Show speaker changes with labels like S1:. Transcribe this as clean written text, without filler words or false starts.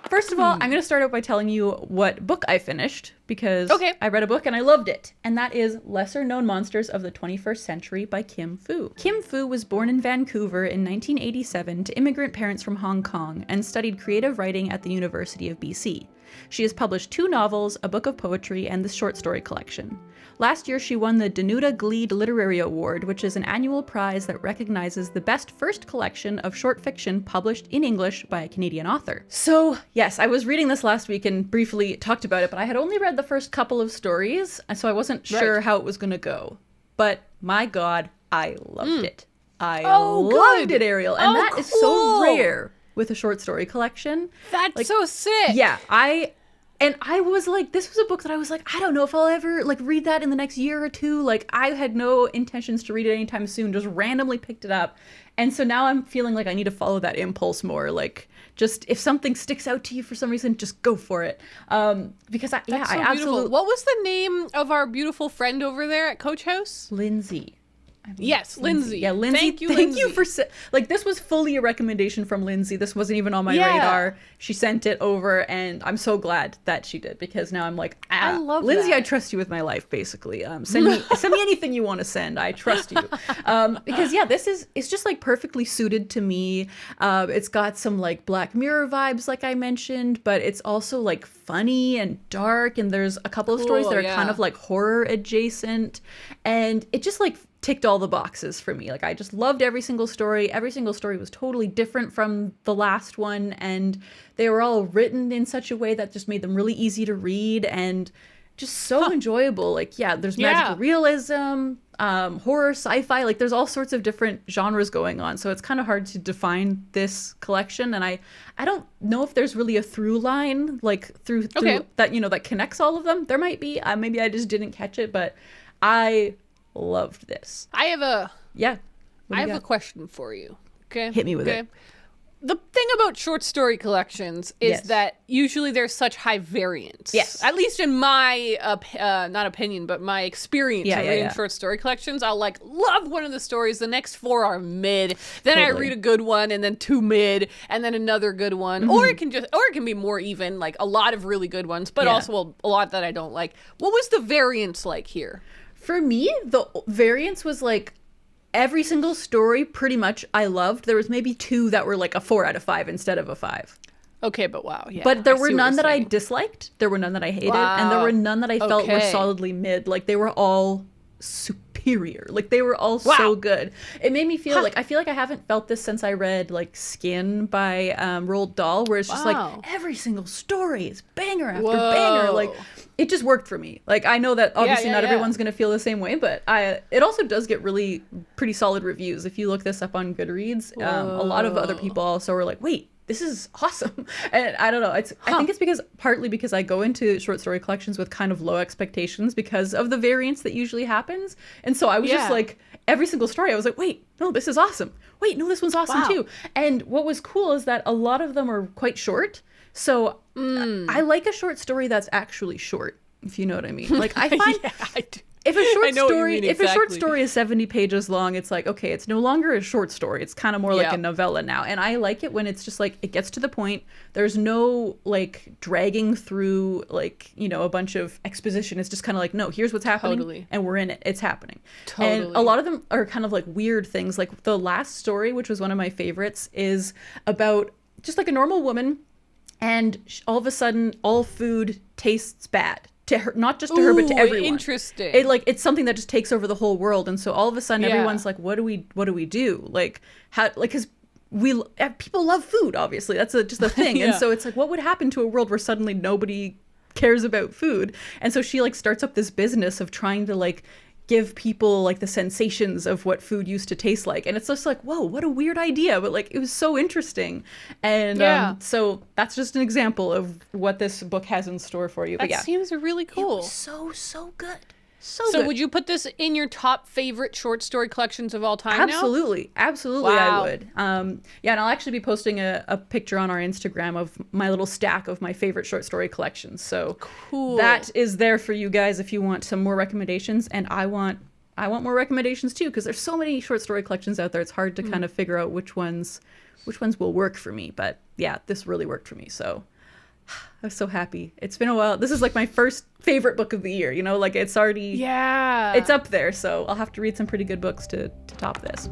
S1: First of all, I'm going to start out by telling you what book I finished, because I read a book and I loved it. And that is Lesser Known Monsters of the 21st Century by Kim Fu. Kim Fu was born in Vancouver in 1987 to immigrant parents from Hong Kong and studied creative writing at the University of BC. She has published 2 novels, a book of poetry, and the short story collection. Last year, she won the Danuta Gleed Literary Award, which is an annual prize that recognizes the best first collection of short fiction published in English by a Canadian author. So, yes, I was reading this last week and briefly talked about it, but I had only read the first couple of stories, so I wasn't sure how it was going to go. But, my God, I loved it. I loved it, Ariel. And that is so rare with a short story collection.
S2: That's so sick.
S1: Yeah, I was like, this was a book that I was like, I don't know if I'll ever like read that in the next year or two. Like, I had no intentions to read it anytime soon, just randomly picked it up. And so now I'm feeling like I need to follow that impulse more. Like, just if something sticks out to you for some reason, just go for it. Because I absolutely.
S2: What was the name of our beautiful friend over there at Coach House?
S1: Lindsay.
S2: Yes, Lindsay.
S1: Yeah, Lindsay.
S2: Thank you,
S1: Thank you for like, this was fully a recommendation from Lindsay. This wasn't even on my radar. She sent it over, and I'm so glad that she did, because now I'm like,
S2: I love
S1: Lindsay,
S2: that.
S1: I trust you with my life, basically. Send me anything you want to send. I trust you. Because it's just like perfectly suited to me. It's got some like Black Mirror vibes, like I mentioned, but it's also like funny and dark, and there's a couple of stories that are kind of like horror adjacent, and it just like ticked all the boxes for me. Like, I just loved every single story. Every single story was totally different from the last one, and they were all written in such a way that just made them really easy to read and just so enjoyable. Like, there's magical realism, horror, sci-fi, like there's all sorts of different genres going on. So it's kind of hard to define this collection, and I don't know if there's really a through line, like through that, you know, that connects all of them. There might be, maybe I just didn't catch it, but I loved this.
S2: I have a
S1: I
S2: have a question for you. Okay,
S1: hit me with it.
S2: The thing about short story collections is that usually there's such high variance.
S1: Yes.
S2: At least in my not opinion, but my experience of reading short story collections, I'll like love one of the stories. The next 4 are mid. Then I read a good one, and then 2 mid, and then another good one. Or it can be more even, like a lot of really good ones, but also a lot that I don't like. What was the variance like here?
S1: For me, the variance was like every single story pretty much I loved. There was maybe 2 that were like a 4 out of 5 instead of a 5.
S2: Okay, but wow. Yeah.
S1: But there were none that I disliked. There were none that I hated.
S2: Wow.
S1: And there were none that I felt were solidly mid. Like, they were all superior. Like, they were all so good. It made me feel like, I feel like I haven't felt this since I read like Skin by Roald Dahl, where it's just like every single story is banger after banger. Like, it just worked for me. Like, I know that obviously not everyone's going to feel the same way, but it also does get really pretty solid reviews. If you look this up on Goodreads, a lot of other people also were like, wait, this is awesome. And I don't know. I think it's partly because I go into short story collections with kind of low expectations because of the variance that usually happens. And so I was just like, every single story, I was like, wait, no, this is awesome. Wait, no, this one's awesome too. And what was cool is that a lot of them are quite short. So I like a short story that's actually short, if you know what I mean. Like, I find
S2: I do.
S1: if a short story is 70 pages long, it's like, okay, it's no longer a short story. It's kind of more like a novella now. And I like it when it's just like, it gets to the point. There's no like dragging through like, you know, a bunch of exposition. It's just kind of like, no, here's what's happening and we're in it. It's happening. And a lot of them are kind of like weird things. Like the last story, which was one of my favorites, is about just like a normal woman, and all of a sudden all food tastes bad. To her, not just to her, but to everyone.
S2: Interesting.
S1: It's something that just takes over the whole world, and so all of a sudden, everyone's like, "What do we do? Like, how? Like, because people love food. Obviously, that's just a thing." And so it's like, what would happen to a world where suddenly nobody cares about food? And so she like starts up this business of trying to like give people like the sensations of what food used to taste like. And it's just like, whoa, what a weird idea, but like it was so interesting. And so that's just an example of what this book has in store for you.
S2: That seems really cool.
S1: It was so good. So
S2: good. Would you put this in your top favorite short story collections of all time
S1: Absolutely.
S2: now?
S1: Absolutely, I would. And I'll actually be posting a picture on our Instagram of my little stack of my favorite short story collections. So
S2: cool.
S1: That is there for you guys if you want some more recommendations. And I want more recommendations too, because there's so many short story collections out there. It's hard to kind of figure out which ones will work for me. But yeah, this really worked for me. So I was so happy. It's been a while. This is like my first favorite book of the year, you know, like it's already,
S2: Yeah.
S1: it's up there. So I'll have to read some pretty good books to top this.